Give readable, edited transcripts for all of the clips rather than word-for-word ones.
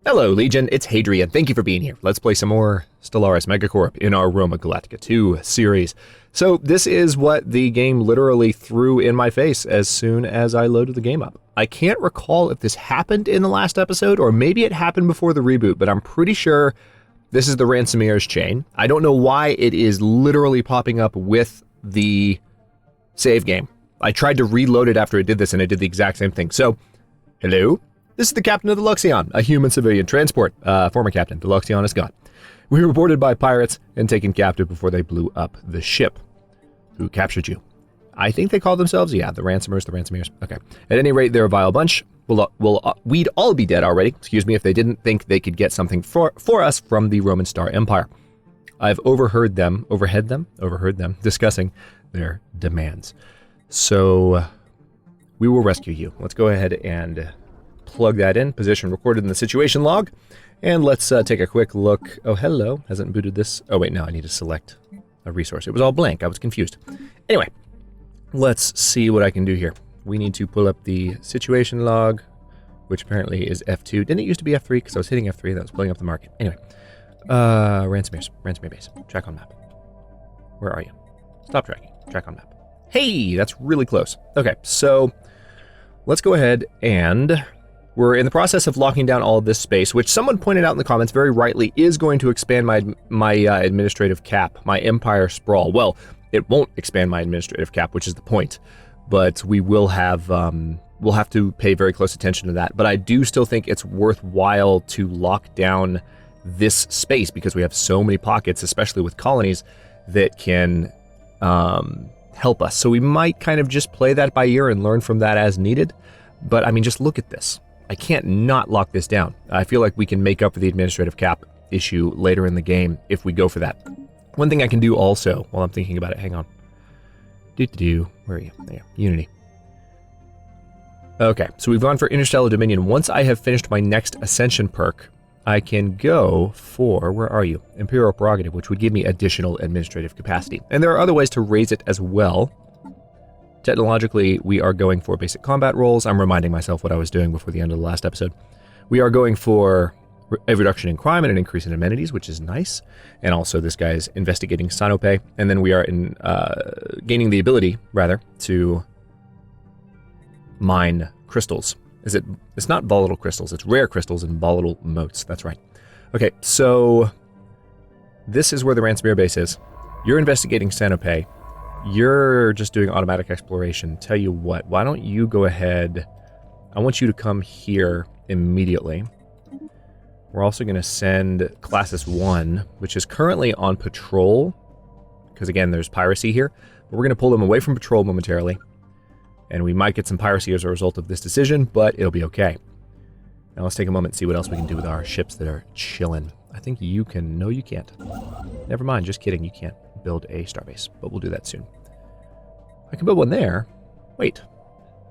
Hello, Legion, it's Hadrian. Thank you for being here. Let's play some more Stellaris MegaCorp in our Roma Galactica II series. So this is what the game literally threw in my face as soon as I loaded the game up. I can't recall if this happened in the last episode, or maybe it happened before the reboot, but I'm pretty sure this is the Ransomeers chain. I don't know why it is literally popping up with the save game. I tried to reload it after it did this, and it did the exact same thing. So, hello? This is the captain of the Luxion, a human civilian transport. Former captain, the Luxion is gone. We were boarded by pirates and taken captive before they blew up the ship. Who captured you? I think they called themselves, the Ransomeers. Okay. At any rate, they're a vile bunch. We'd all be dead already, if they didn't think they could get something for us from the Roman Star Empire. I've overheard them discussing their demands. So, we will rescue you. Let's go ahead and plug that in. Position recorded in the situation log. And let's take a quick look. Oh, hello. Hasn't booted this. Oh, wait, no, I need to select a resource. It was all blank. I was confused. Anyway, let's see what I can do here. We need to pull up the situation log, which apparently is F2. Didn't it used to be F3? Because I was hitting F3. That was pulling up the market. Anyway, Ransomeers. Ransomeer base. Track on map. Where are you? Stop tracking. Track on map. Hey, that's really close. Okay, so let's go ahead and we're in the process of locking down all of this space, which someone pointed out in the comments very rightly is going to expand my administrative cap, my empire sprawl. Well, it won't expand my administrative cap, which is the point, but we will have we'll have to pay very close attention to that. But I do still think it's worthwhile to lock down this space because we have so many pockets, especially with colonies, that can help us. So we might kind of just play that by ear and learn from that as needed. But I mean, just look at this. I can't not lock this down. I feel like we can make up for the administrative cap issue later in the game if we go for that. One thing I can do also, while I'm thinking about it, hang on. Where are you? There, Unity. Okay, so we've gone for Interstellar Dominion. Once I have finished my next Ascension perk, I can go for, where are you? Imperial Prerogative, which would give me additional administrative capacity. And there are other ways to raise it as well. Technologically, we are going for basic combat roles. I'm reminding myself what I was doing before the end of the last episode. We are going for a reduction in crime and an increase in amenities, which is nice. And also this guy is investigating Sinope. And then we are gaining the ability, rather, to mine crystals. It's not volatile crystals, it's rare crystals and volatile motes. That's right. Okay, so this is where the Ransomeer base is. You're investigating Sinope. You're just doing automatic exploration. Tell you what, why don't you go ahead? I want you to come here immediately. We're also going to send Classis 1, which is currently on patrol, because again, there's piracy here. But we're going to pull them away from patrol momentarily, and we might get some piracy as a result of this decision, but it'll be okay. Now let's take a moment and see what else we can do with our ships that are chilling. I think you can... No, you can't. Never mind, just kidding, you can't build a starbase, but we'll do that soon. I can build one there. Wait.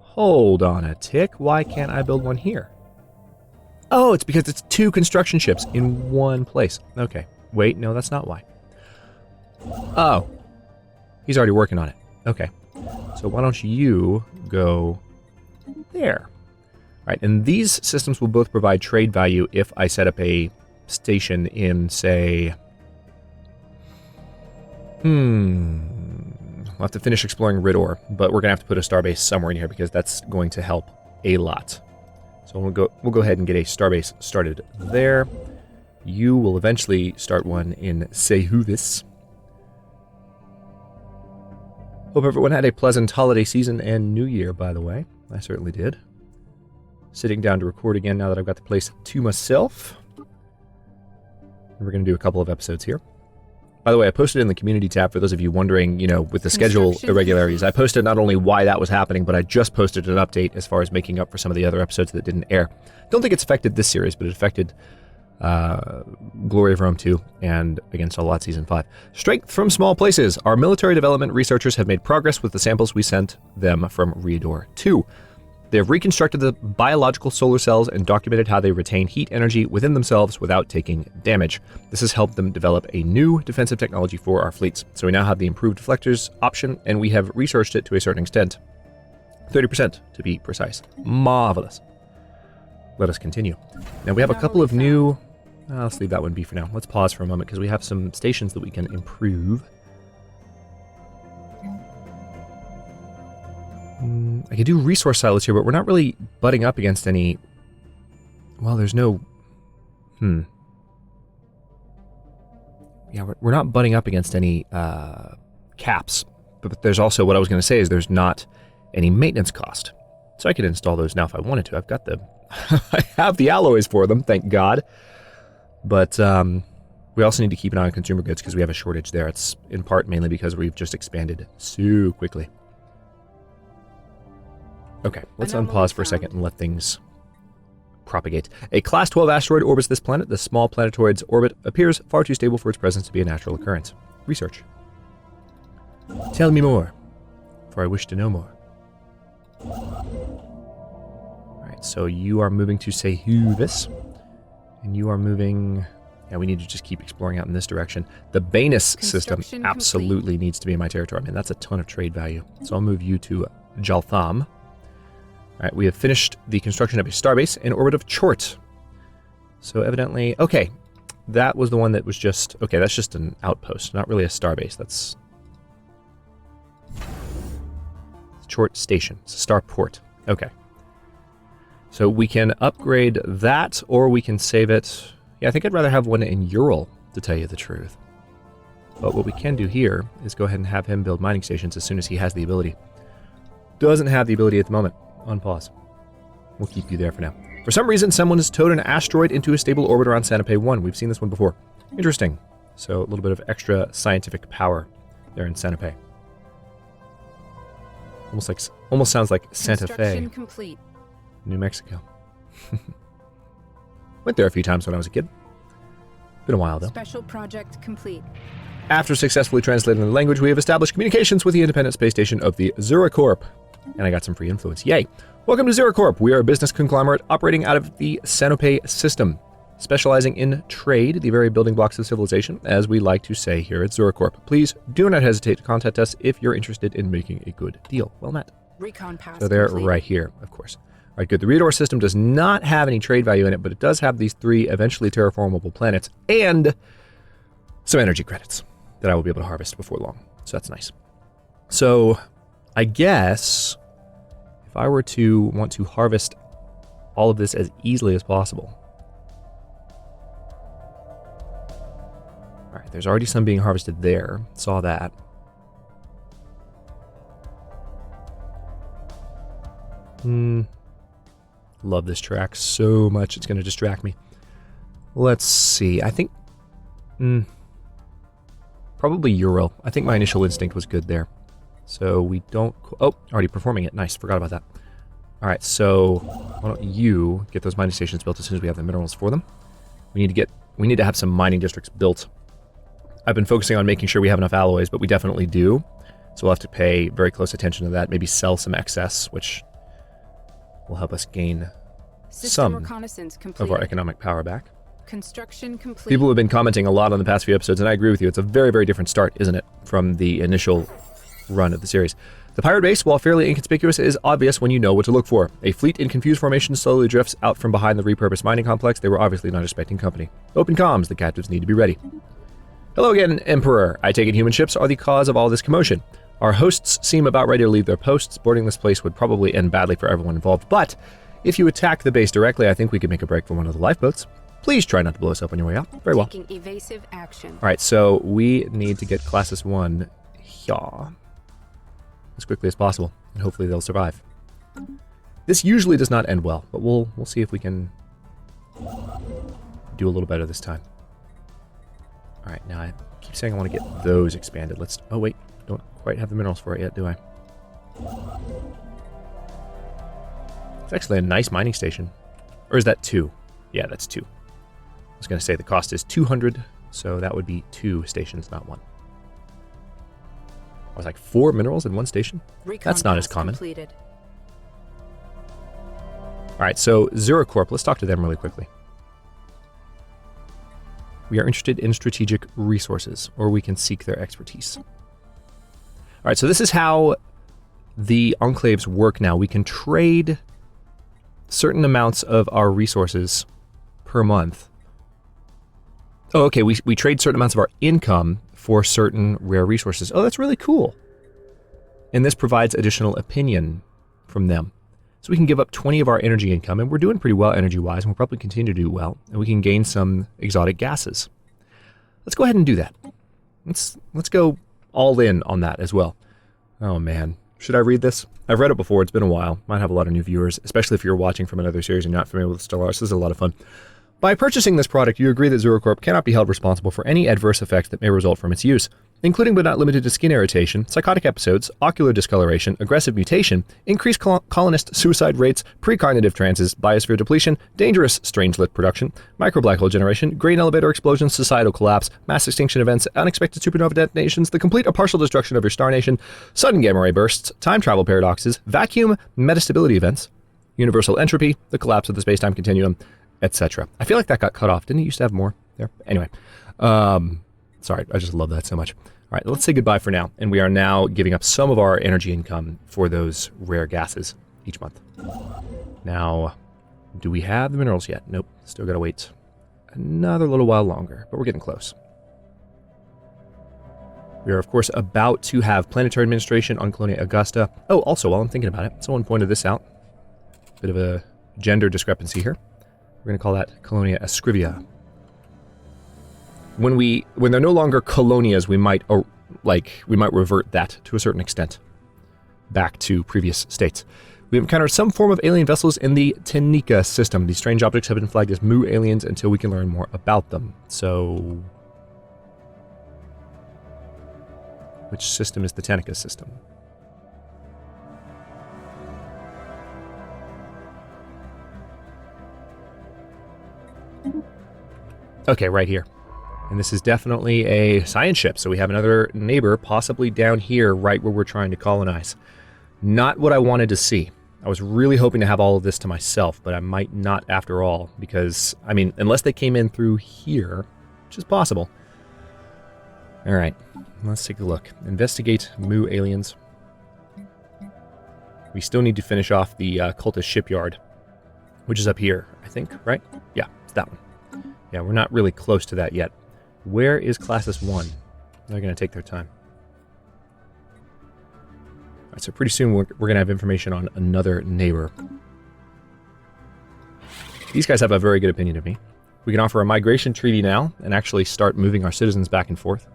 Hold on a tick. Why can't I build one here? Oh, it's because it's 2 construction ships in one place. Okay. Wait, no, that's not why. Oh. He's already working on it. Okay. So why don't you go there? All right, and these systems will both provide trade value if I set up a station in, say... We'll have to finish exploring Ridor, but we're going to have to put a starbase somewhere in here because that's going to help a lot. So we'll go ahead and get a starbase started there. You will eventually start one in Sehuvis. Hope everyone had a pleasant holiday season and New Year, by the way. I certainly did. Sitting down to record again now that I've got the place to myself. We're going to do a couple of episodes here. By the way, I posted in the community tab for those of you wondering, with the schedule irregularities. I posted not only why that was happening, but I just posted an update as far as making up for some of the other episodes that didn't air. Don't think it's affected this series, but it affected Glory of Rome 2 and Against All Odds Season 5. Strength from small places. Our military development researchers have made progress with the samples we sent them from Reador 2. They have reconstructed the biological solar cells and documented how they retain heat energy within themselves without taking damage. This has helped them develop a new defensive technology for our fleets. So we now have the improved Deflectors option, and we have researched it to a certain extent. 30% to be precise. Marvelous. let us continue. Now we have a couple of new... let's leave that one be for now. Let's pause for a moment because we have some stations that we can improve. I could do resource silos here, but we're not really butting up against any... Well, there's no... Yeah, we're not butting up against any caps. But there's also, what I was going to say is there's not any maintenance cost. So I could install those now if I wanted to. I've got the... I have the alloys for them, thank God. But we also need to keep an eye on consumer goods because we have a shortage there. It's in part mainly because we've just expanded so quickly. Okay, let's unpause for a second and let things propagate. A Class 12 asteroid orbits this planet. The small planetoid's orbit appears far too stable for its presence to be a natural occurrence. Research. Tell me more, for I wish to know more. Alright, so you are moving to Sehuvis, and you are moving... Yeah, we need to just keep exploring out in this direction. The Banus system absolutely needs to be in my territory. I mean, that's a ton of trade value. So I'll move you to Jaltham. Alright, we have finished the construction of a starbase in orbit of Chort. So evidently... Okay, that was the one that was just... Okay, that's just an outpost, not really a starbase. That's... Chort Station. It's a starport. Okay. So we can upgrade that, or we can save it... Yeah, I think I'd rather have one in Ural, to tell you the truth. But what we can do here is go ahead and have him build mining stations as soon as he has the ability. Doesn't have the ability at the moment. On pause. We'll keep you there for now. For some reason, someone has towed an asteroid into a stable orbit around Santa Fe 1. We've seen this one before. Interesting. So a little bit of extra scientific power there in Santa Fe. Almost sounds like Santa Fe, complete. New Mexico. Went there a few times when I was a kid. Been a while though. Special project complete. After successfully translating the language, we have established communications with the independent space station of the ZuraCorp. And I got some free influence. Yay! Welcome to ZuraCorp. We are a business conglomerate operating out of the Sanope system, specializing in trade, the very building blocks of civilization, as we like to say here at ZuraCorp. Please do not hesitate to contact us if you're interested in making a good deal. Well met. Recon pass So they're complete. right here, of course. All right, good. The Reador system does not have any trade value in it, but it does have these 3 eventually terraformable planets and some energy credits that I will be able to harvest before long. So that's nice. So I guess if I were to want to harvest all of this as easily as possible. All right, there's already some being harvested there. Saw that. Love this track so much. It's going to distract me. Let's see. I think... probably Ural. I think my initial instinct was good there. So we don't... Oh, already performing it. Nice. Forgot about that. All right, so why don't you get those mining stations built as soon as we have the minerals for them. We need to have some mining districts built. I've been focusing on making sure we have enough alloys, but we definitely do. So we'll have to pay very close attention to that. Maybe sell some excess, which will help us gain some of our economic power back. Construction complete. People have been commenting a lot on the past few episodes, and I agree with you. It's a very, very different start, isn't it, from the initial run of the series. The pirate base, while fairly inconspicuous, is obvious when you know what to look for. A fleet in confused formation slowly drifts out from behind the repurposed mining complex. They were obviously not expecting company. Open comms. The captives need to be ready. Hello again, Emperor. I take it human ships are the cause of all this commotion. Our hosts seem about ready to leave their posts. Boarding this place would probably end badly for everyone involved, but if you attack the base directly, I think we could make a break for one of the lifeboats. Please try not to blow us up on your way out. Very well. Taking evasive action. All right, so we need to get Classis 1 here as quickly as possible, and hopefully they'll survive. This usually does not end well, but we'll see if we can do a little better this time. All right, now I keep saying I want to get those expanded. Let's... Oh, wait. Don't quite have the minerals for it yet, do I? It's actually a nice mining station. Or is that 2? Yeah, that's 2. I was going to say the cost is 200, so that would be 2 stations, not 1. I was like 4 minerals in 1 station? That's not as common. Completed. All right, so ZuraCorp, let's talk to them really quickly. We are interested in strategic resources, or we can seek their expertise. All right, so this is how the enclaves work now. We can trade certain amounts of our resources per month. Oh, okay, we trade certain amounts of our income for certain rare resources. Oh, that's really cool. And this provides additional opinion from them. So we can give up 20 of our energy income, and we're doing pretty well energy-wise, and we'll probably continue to do well, and we can gain some exotic gases. Let's go ahead and do that. Let's go all in on that as well. Oh man, should I read this? I've read it before, it's been a while. Might have a lot of new viewers, especially if you're watching from another series and you're not familiar with Stellaris. This is a lot of fun. By purchasing this product, you agree that ZeroCorp cannot be held responsible for any adverse effects that may result from its use, including but not limited to skin irritation, psychotic episodes, ocular discoloration, aggressive mutation, increased colonist suicide rates, precognitive trances, biosphere depletion, dangerous strangelet production, micro-black hole generation, grain elevator explosions, societal collapse, mass extinction events, unexpected supernova detonations, the complete or partial destruction of your star nation, sudden gamma ray bursts, time travel paradoxes, vacuum metastability events, universal entropy, the collapse of the space-time continuum, etc. I feel like that got cut off. Didn't it used to have more there? Anyway. Sorry, I just love that so much. All right, let's say goodbye for now. And we are now giving up some of our energy income for those rare gases each month. Now, do we have the minerals yet? Nope, still gotta wait another little while longer, but we're getting close. We are, of course, about to have planetary administration on Colonia Augusta. Oh, also, while I'm thinking about it, someone pointed this out. Bit of a gender discrepancy here. We're going to call that Colonia Escrivia. When they're no longer colonias, we might revert that to a certain extent back to previous states. We have encountered some form of alien vessels in the Tenica system. These strange objects have been flagged as Mu aliens until we can learn more about them. So, which system is the Tenica system? Okay, right here. And this is definitely a science ship, so we have another neighbor possibly down here right where we're trying to colonize. Not what I wanted to see. I was really hoping to have all of this to myself, but I might not after all, because, I mean, unless they came in through here, which is possible. Alright, let's take a look. Investigate Mu aliens. We still need to finish off the cultist shipyard, which is up here, I think, right? Yeah, it's that one. Yeah, we're not really close to that yet. Where is Classis 1? They're going to take their time. All right, so pretty soon we're going to have information on another neighbor. These guys have a very good opinion of me. We can offer a migration treaty now and actually start moving our citizens back and forth,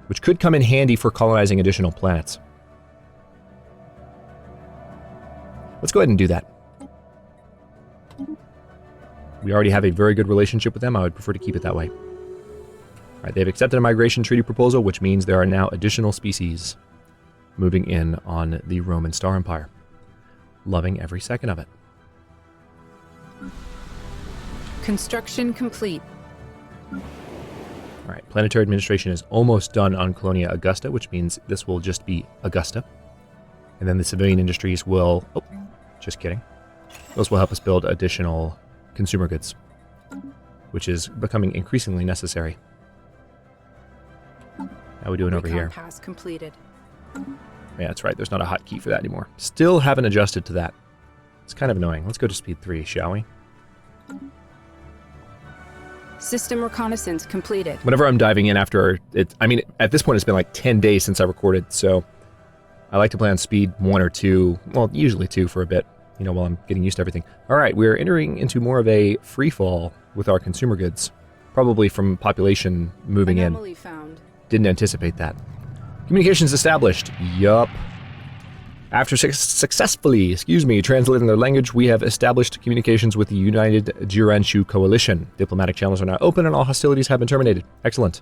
which could come in handy for colonizing additional planets. Let's go ahead and do that. We already have a very good relationship with them. I would prefer to keep it that way. All right, they've accepted a migration treaty proposal, which means there are now additional species moving in on the Roman Star Empire. Loving every second of it. Construction complete. All right, planetary administration is almost done on Colonia Augusta, which means this will just be Augusta. And then the civilian industries will... Oh, just kidding. Those will help us build additional consumer goods, which is becoming increasingly necessary. How are we doing over here? Pass completed. Yeah, that's right. There's not a hotkey for that anymore. Still haven't adjusted to that. It's kind of annoying. Let's go to speed 3, shall we? System reconnaissance completed. Whenever I'm diving in after it, I mean, at this point it's been like 10 days since I recorded, so I like to play on speed 1 or 2, well, usually 2 for a bit, you know, while I'm getting used to everything. All right, we're entering into more of a free fall with our consumer goods, probably from population moving Anomaly in. Found. Didn't anticipate that. Communications established. Yup. After successfully, translating their language, we have established communications with the United Jiranshu Coalition. Diplomatic channels are now open and all hostilities have been terminated. Excellent.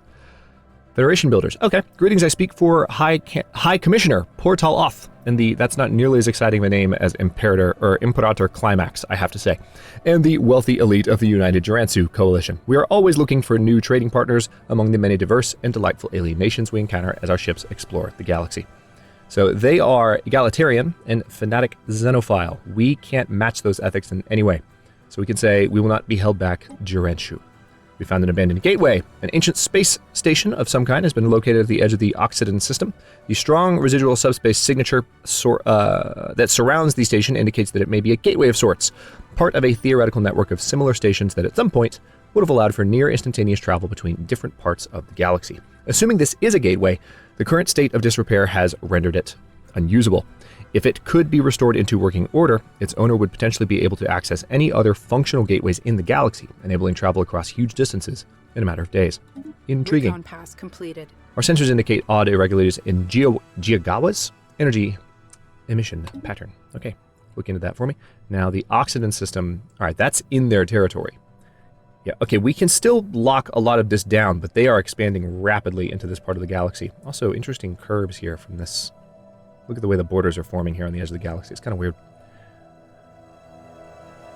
Federation builders. Okay. Greetings, I speak for High Commissioner Portal Oth. And that's not nearly as exciting of a name as Imperator Climax, I have to say. And the wealthy elite of the United Jiranshu Coalition. We are always looking for new trading partners among the many diverse and delightful alien nations we encounter as our ships explore the galaxy. So they are egalitarian and fanatic xenophile. We can't match those ethics in any way. So we can say we will not be held back, Jiranshu. We We found an abandoned gateway. An ancient space station of some kind has been located at the edge of the Occitan system. The strong residual subspace signature that surrounds the station indicates that it may be a gateway of sorts, part of a theoretical network of similar stations that at some point would have allowed for near instantaneous travel between different parts of the galaxy. Assuming this is a gateway, the current state of disrepair has rendered it unusable. If it could be restored into working order, its owner would potentially be able to access any other functional gateways in the galaxy, enabling travel across huge distances in a matter of days. Intriguing. Recon pass completed. Our sensors indicate odd irregularities in Giagawa's energy emission pattern. Okay, look into that for me. Now, the Occitan system, all right, that's in their territory. Yeah, okay, we can still lock a lot of this down, but they are expanding rapidly into this part of the galaxy. Also, interesting curves here from this. Look at the way the borders are forming here on the edge of the galaxy. It's kind of weird.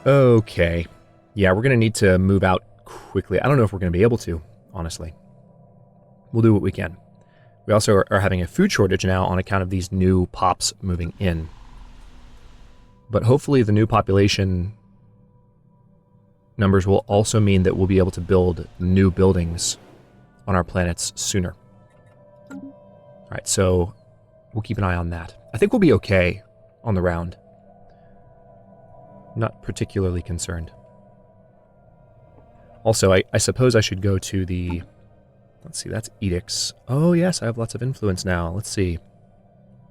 Okay. Yeah, we're going to need to move out quickly. I don't know if we're going to be able to, honestly. We'll do what we can. We also are having a food shortage now on account of these new pops moving in. But hopefully the new population numbers will also mean that we'll be able to build new buildings on our planets sooner. All right, so we'll keep an eye on that. I think we'll be okay on the round. Not particularly concerned. Also, I suppose I should go to the... Let's see, that's edicts. Oh, yes, I have lots of influence now. Let's see.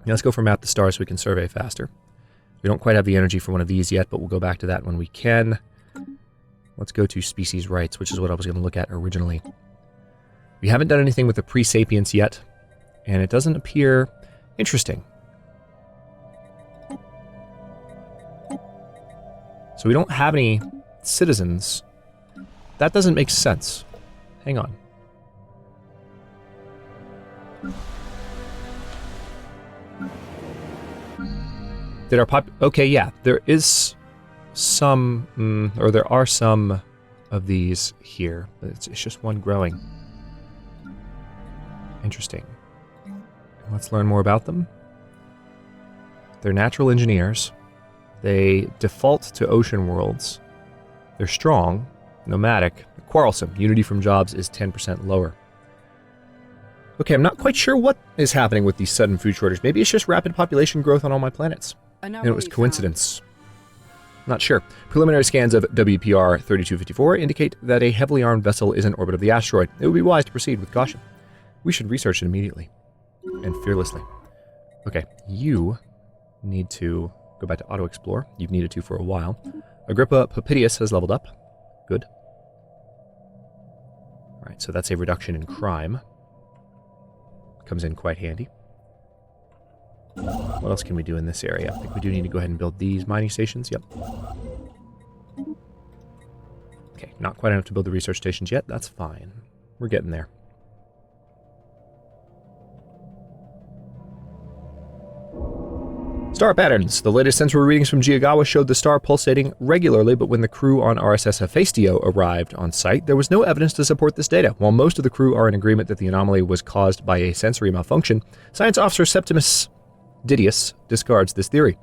Now, let's go for map the stars so we can survey faster. We don't quite have the energy for one of these yet, but we'll go back to that when we can. Let's go to species rights, which is what I was going to look at originally. We haven't done anything with the pre-sapients yet, and it doesn't appear interesting. So we don't have any citizens. That doesn't make sense. Hang on. Did our okay, yeah, there is some, or there are some of these here, but it's just one growing. Interesting. Let's learn more about them. They're natural engineers. They default to ocean worlds. They're strong, nomadic, quarrelsome. Unity from jobs is 10% lower. Okay, I'm not quite sure what is happening with these sudden food shortages. Maybe it's just rapid population growth on all my planets. And it was coincidence. Not sure. Preliminary scans of WPR 3254 indicate that a heavily armed vessel is in orbit of the asteroid. It would be wise to proceed with caution. We should research it immediately. And fearlessly. Okay, you need to go back to auto-explore. You've needed to for a while. Agrippa Papitius has leveled up. Good. Alright, so that's a reduction in crime. Comes in quite handy. What else can we do in this area? I think we do need to go ahead and build these mining stations. Yep. Okay, not quite enough to build the research stations yet. That's fine. We're getting there. Star patterns. The latest sensor readings from Giagawa showed the star pulsating regularly, but when the crew on RSS Hephaestio arrived on site, there was no evidence to support this data. While most of the crew are in agreement that the anomaly was caused by a sensory malfunction, Science Officer Septimus Didius discards this theory.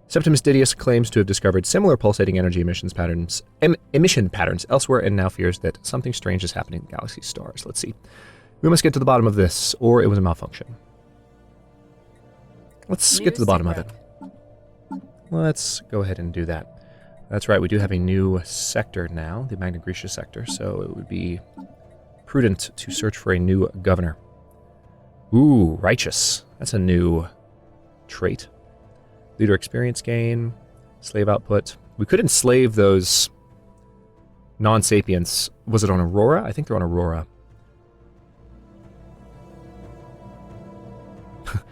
Septimus Didius claims to have discovered similar pulsating energy emission patterns elsewhere and now fears that something strange is happening in the galaxy's stars. Let's see. We must get to the bottom of this, or it was a malfunction. Let's get to the bottom of it. Let's go ahead and do that. That's right, we do have a new sector now, the Magna Graecia sector, so it would be prudent to search for a new governor. Ooh, righteous. That's a new trait. Leader experience gain, slave output. We could enslave those non-sapients. Was it on Aurora? I think they're on Aurora.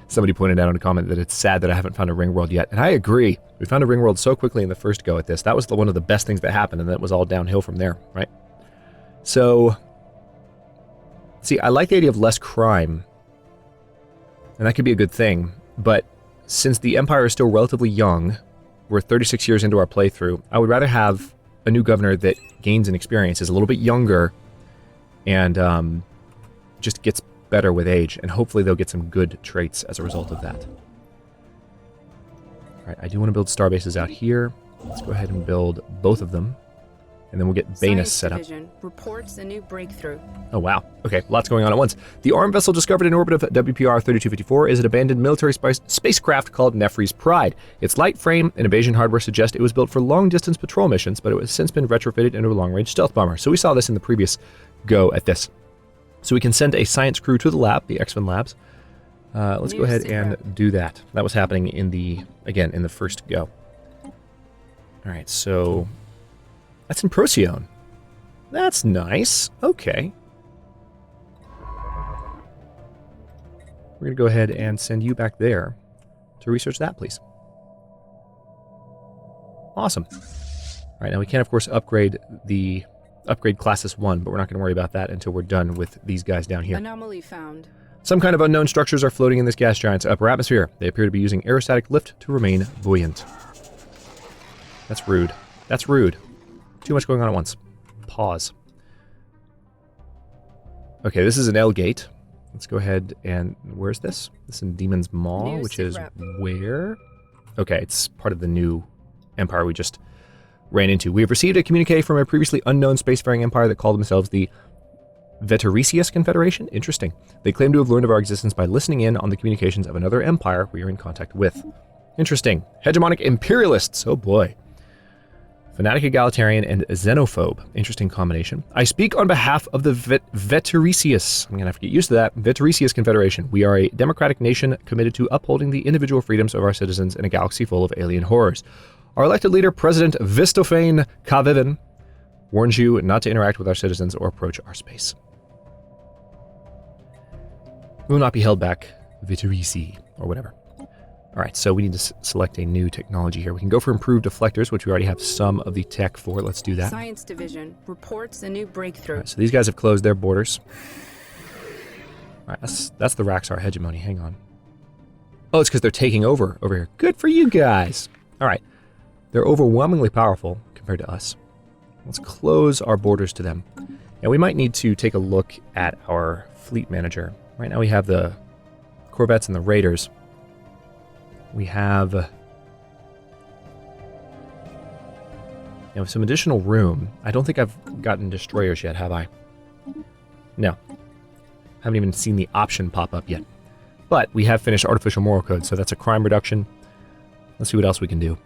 Somebody pointed out in a comment that it's sad that I haven't found a ring world yet, and I agree. We found a ring world so quickly in the first go at this. That was one of the best things that happened, and then it was all downhill from there, right? So, see, I like the idea of less crime, and that could be a good thing, but since the Empire is still relatively young, we're 36 years into our playthrough, I would rather have a new governor that gains an experience, is a little bit younger, and just gets better with age, and hopefully they'll get some good traits as a result of that. Alright, I do want to build star bases out here. Let's go ahead and build both of them. And then we'll get Banus Science set up. Division reports a new breakthrough. Oh, wow. Okay, lots going on at once. The armed vessel discovered in orbit of WPR 3254 is an abandoned military spacecraft called Nefri's Pride. Its light frame and evasion hardware suggest it was built for long-distance patrol missions, but it has since been retrofitted into a long-range stealth bomber. So we saw this in the previous go at this. So we can send a science crew to the lab, the X-Men labs. Let's go ahead and do that. That was happening in the first go. All right, so that's in Procyon. That's nice. Okay. We're going to go ahead and send you back there to research that, please. Awesome. All right, now we can, of course, upgrade classes 1, but we're not going to worry about that until we're done with these guys down here. Anomaly found. Some kind of unknown structures are floating in this gas giant's upper atmosphere. They appear to be using aerostatic lift to remain buoyant. That's rude. That's rude. Too much going on at once. Pause. Okay, this is an L gate. Let's go ahead and... Where's this? This is in Demon's Maw, which is where? Okay, it's part of the new empire we just ran into. We have received a communique from a previously unknown spacefaring empire that called themselves the Vetericius Confederation? Interesting. They claim to have learned of our existence by listening in on the communications of another empire we are in contact with. Interesting. Hegemonic imperialists. Oh boy. Fanatic egalitarian and xenophobe. Interesting combination. I speak on behalf of the Vetericius. I'm going to have to get used to that. Vetericius Confederation. We are a democratic nation committed to upholding the individual freedoms of our citizens in a galaxy full of alien horrors. Our elected leader, President Vistophane Kaviven, warns you not to interact with our citizens or approach our space. We will not be held back, Viterici, or whatever. All right, so we need to select a new technology here. We can go for improved deflectors, which we already have some of the tech for. Let's do that. Science Division reports a new breakthrough. All right, so these guys have closed their borders. All right, that's the Raxar hegemony. Hang on. Oh, it's because they're taking over here. Good for you guys. All right, they're overwhelmingly powerful compared to us. Let's close our borders to them. And we might need to take a look at our fleet manager. Right now we have the Corvettes and the Raiders. We have some additional room. I don't think I've gotten destroyers yet, have I? No. Haven't even seen the option pop up yet. But we have finished artificial moral code, so that's a crime reduction. Let's see what else we can do.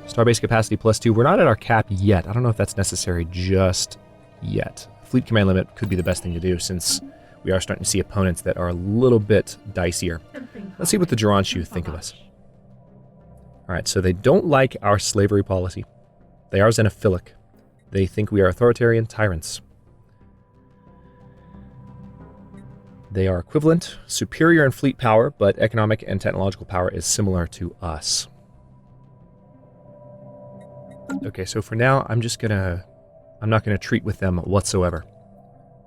Starbase capacity +2. We're not at our cap yet. I don't know if that's necessary just yet. Fleet command limit could be the best thing to do since we are starting to see opponents that are a little bit dicier. Let's see what the Jiranshu think of us. Alright, so they don't like our slavery policy. They are xenophilic. They think we are authoritarian tyrants. They are equivalent, superior in fleet power, but economic and technological power is similar to us. Okay, so for now, I'm not gonna treat with them whatsoever.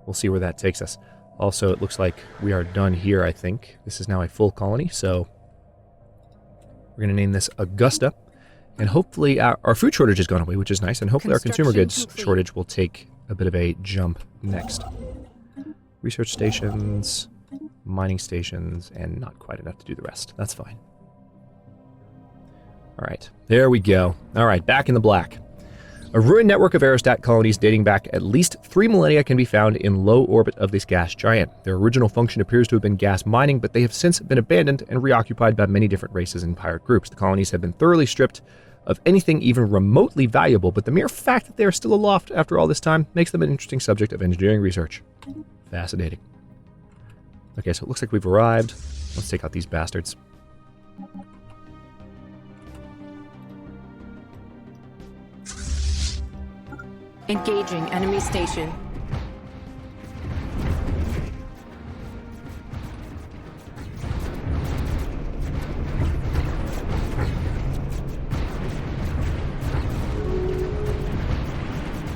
We'll see where that takes us. Also, it looks like we are done here, I think. This is now a full colony, so we're going to name this Augusta. And hopefully our food shortage has gone away, which is nice. And hopefully our consumer goods shortage will take a bit of a jump next. Research stations, mining stations, and not quite enough to do the rest. That's fine. All right, there we go. All right, back in the black. A ruined network of aerostat colonies dating back at least 3 millennia can be found in low orbit of this gas giant. Their original function appears to have been gas mining, but they have since been abandoned and reoccupied by many different races and pirate groups. The colonies have been thoroughly stripped of anything even remotely valuable, but the mere fact that they are still aloft after all this time makes them an interesting subject of engineering research. Fascinating. Okay, so it looks like we've arrived. Let's take out these bastards. Engaging enemy station.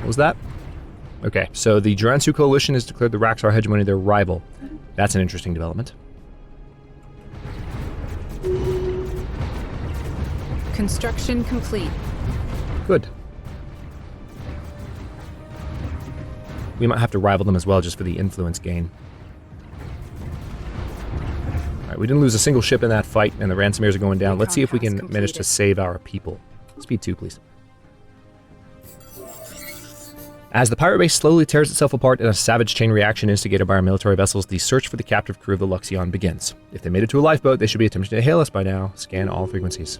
What was that? Okay, so the Jiransu Coalition has declared the Raxar hegemony their rival. That's an interesting development. Construction complete. Good. We might have to rival them as well just for the influence gain. Alright, we didn't lose a single ship in that fight, and the Ransomeers are going down. Let's see if we can manage to save our people. Speed 2, please. As the pirate base slowly tears itself apart in a savage chain reaction instigated by our military vessels, the search for the captive crew of the Luxion begins. If they made it to a lifeboat, they should be attempting to hail us by now. Scan all frequencies.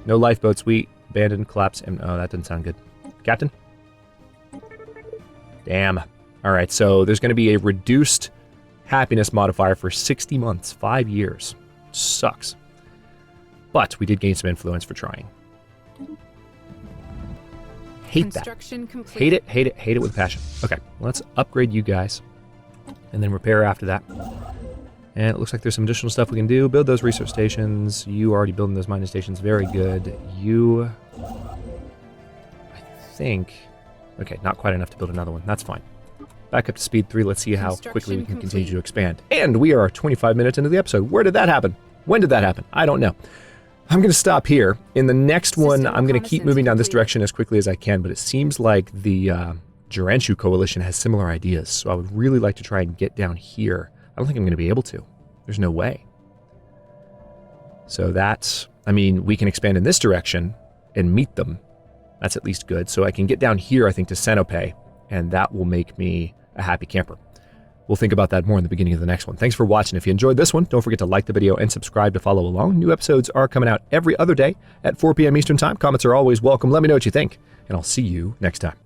No lifeboats. We abandoned, collapse, and oh, that doesn't sound good. Captain? Damn. Alright, so there's going to be a reduced happiness modifier for 60 months, 5 years. Sucks. But we did gain some influence for trying. Hate that. Complete. Hate it with passion. Okay, let's upgrade you guys. And then repair after that. And it looks like there's some additional stuff we can do. Build those research stations. You already building those mining stations. Very good. You... I think... Okay, not quite enough to build another one. That's fine. Back up to speed 3. Let's see how quickly we can continue to expand. And we are 25 minutes into the episode. Where did that happen? When did that happen? I don't know. I'm going to stop here. In the next one, I'm going to keep moving down this direction as quickly as I can, but it seems like the Juranshu Coalition has similar ideas, so I would really like to try and get down here. I don't think I'm going to be able to. There's no way. So that's... I mean, we can expand in this direction and meet them. That's at least good. So I can get down here, I think, to Cenope, and that will make me a happy camper. We'll think about that more in the beginning of the next one. Thanks for watching. If you enjoyed this one, don't forget to like the video and subscribe to follow along. New episodes are coming out every other day at 4 p.m. Eastern Time. Comments are always welcome. Let me know what you think, and I'll see you next time.